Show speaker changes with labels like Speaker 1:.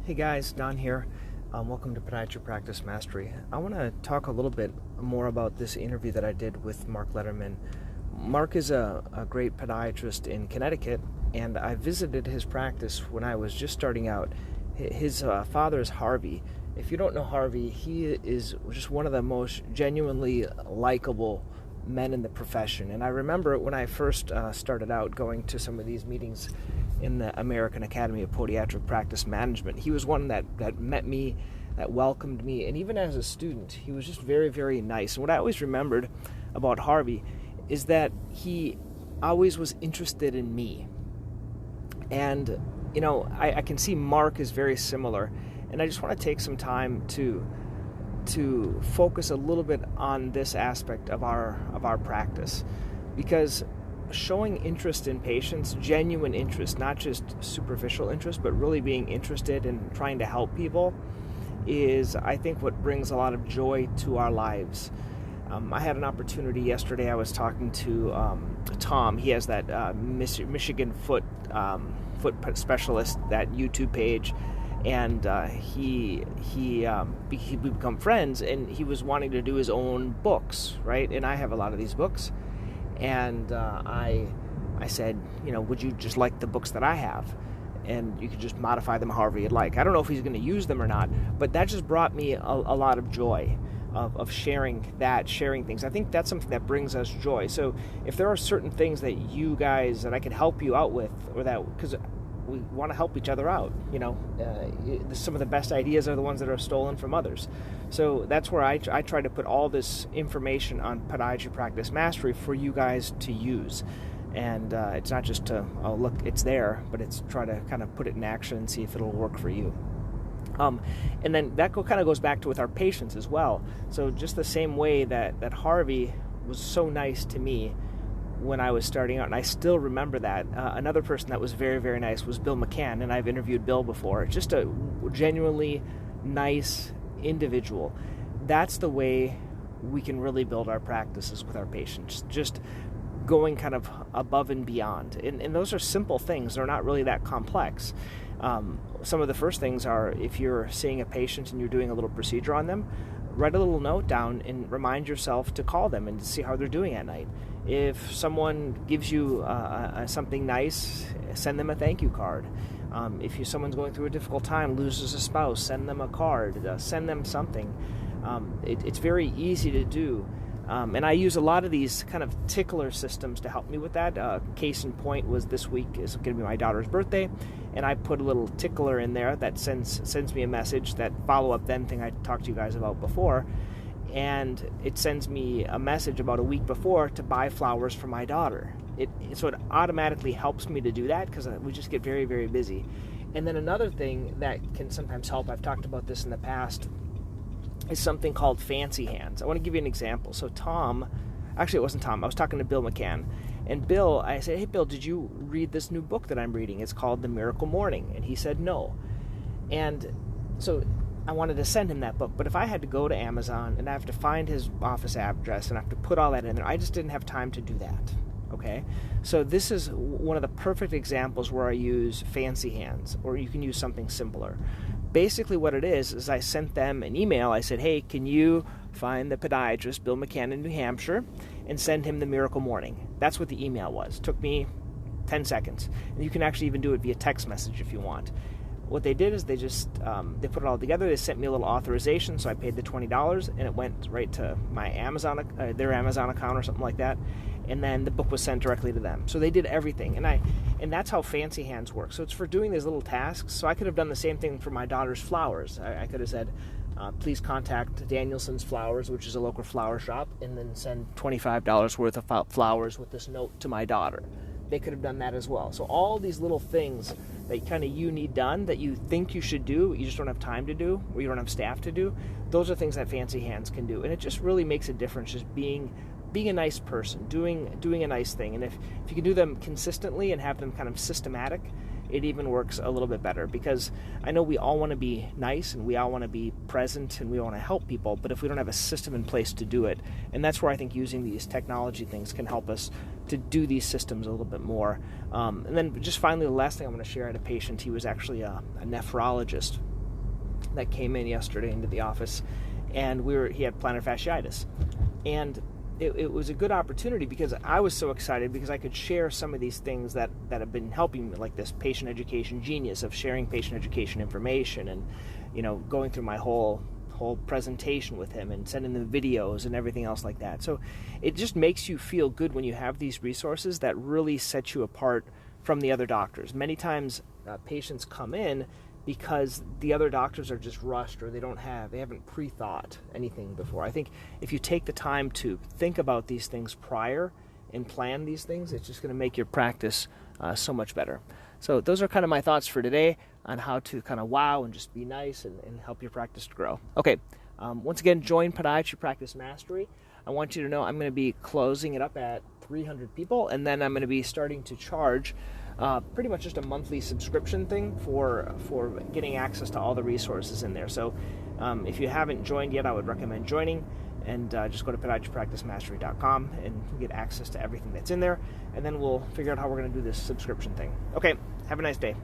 Speaker 1: Hey guys, Don here. Welcome to Podiatry Practice Mastery. I want to talk a little bit more about this interview that I did with Mark Letterman. Mark is a great podiatrist in Connecticut, and I visited his practice when I was just starting out. His father is Harvey. If you don't know Harvey, he is just one of the most genuinely likable men in the profession. And I remember when I first started out going to some of these meetings in the American Academy of Podiatric Practice Management, he was one that met me, that welcomed me, and even as a student, he was just very, very nice. And what I always remembered about Harvey is that he always was interested in me. And, you know, I can see Mark is very similar, and I just want to take some time to focus a little bit on this aspect of our practice, because showing interest in patients, genuine interest, not just superficial interest, but really being interested in trying to help people, is, I think, what brings a lot of joy to our lives. I had an opportunity yesterday. I was talking to Tom. He has that Michigan foot specialist, that YouTube page, and we become friends. And he was wanting to do his own books, right? And I have a lot of these books, and I said, you know, would you just like the books that I have? And you could just modify them however you'd like. I don't know if he's going to use them or not, but that just brought me a lot of joy of sharing things. I think that's something that brings us joy. So if there are certain things that you guys, that I could help you out with, or that, because we want to help each other out, you know, some of the best ideas are the ones that are stolen from others. So that's where I try to put all this information on Podiatry Practice Mastery for you guys to use. And it's not just to, oh, look, it's there, but it's try to kind of put it in action and see if it'll work for you. And then that kind of goes back to with our patients as well. So just the same way that Harvey was so nice to me when I was starting out, and I still remember that. Another person that was very, very nice was Bill McCann, and I've interviewed Bill before. Just a genuinely nice individual. That's the way we can really build our practices with our patients, just going kind of above and beyond. And those are simple things. They're not really that complex. Some of the first things are, if you're seeing a patient and you're doing a little procedure on them, write a little note down and remind yourself to call them and to see how they're doing at night. If someone gives you something nice, send them a thank you card. If someone's going through a difficult time, loses a spouse, send them a card, send them something. It's very easy to do. And I use a lot of these kind of tickler systems to help me with that. Case in point was this week is going to be my daughter's birthday, and I put a little tickler in there that sends me a message, that follow-up then thing I talked to you guys about before, and it sends me a message about a week before to buy flowers for my daughter. So it automatically helps me to do that, because we just get very, very busy. And then another thing that can sometimes help, I've talked about this in the past, is something called fancy hands. I want to give you an example. So it wasn't Tom, I was talking to Bill McCann. And Bill, I said, hey Bill, did you read this new book that I'm reading? It's called The Miracle Morning. And he said no. And so I wanted to send him that book. But if I had to go to Amazon and I have to find his office address and I have to put all that in there, I just didn't have time to do that. Okay? So this is one of the perfect examples where I use fancy hands, or you can use something simpler. Basically what it is I sent them an email. I said, hey, can you find the podiatrist, Bill McCann in New Hampshire, and send him the Miracle Morning? That's what the email was. It took me 10 seconds. And you can actually even do it via text message if you want. What they did is they just, they put it all together. They sent me a little authorization, so I paid the $20, and it went right to my Amazon, their Amazon account or something like that. And then the book was sent directly to them. So they did everything. And that's how fancy hands work. So it's for doing these little tasks. So I could have done the same thing for my daughter's flowers. I could have said, please contact Danielson's Flowers, which is a local flower shop, and then send $25 worth of flowers with this note to my daughter. They could have done that as well. So all these little things that kind of you need done, that you think you should do, you just don't have time to do, or you don't have staff to do, those are things that fancy hands can do. And it just really makes a difference, just being a nice person, doing a nice thing. And if you can do them consistently and have them kind of systematic, it even works a little bit better, because I know we all want to be nice and we all want to be present and we want to help people, but if we don't have a system in place to do it, and that's where I think using these technology things can help us to do these systems a little bit more. And then just finally, the last thing I'm going to share, I had a patient. He was actually a nephrologist, that came in yesterday into the office, and he had plantar fasciitis. And it was a good opportunity because I was so excited because I could share some of these things that have been helping me, like this patient education genius of sharing patient education information, and going through my whole presentation with him and sending them videos and everything else like that. So it just makes you feel good when you have these resources that really set you apart from the other doctors. Many times patients come in because the other doctors are just rushed, or they haven't pre-thought anything before. I think if you take the time to think about these things prior and plan these things, it's just going to make your practice so much better. So those are kind of my thoughts for today on how to kind of wow and just be nice and help your practice to grow. Okay, once again, join Podiatry Practice Mastery. I want you to know I'm going to be closing it up at 300 people, and then I'm going to be starting to charge pretty much just a monthly subscription thing for getting access to all the resources in there. So if you haven't joined yet, I would recommend joining, and just go to podiatrypracticemastery.com and get access to everything that's in there, and then we'll figure out how we're going to do this subscription thing. Okay, have a nice day.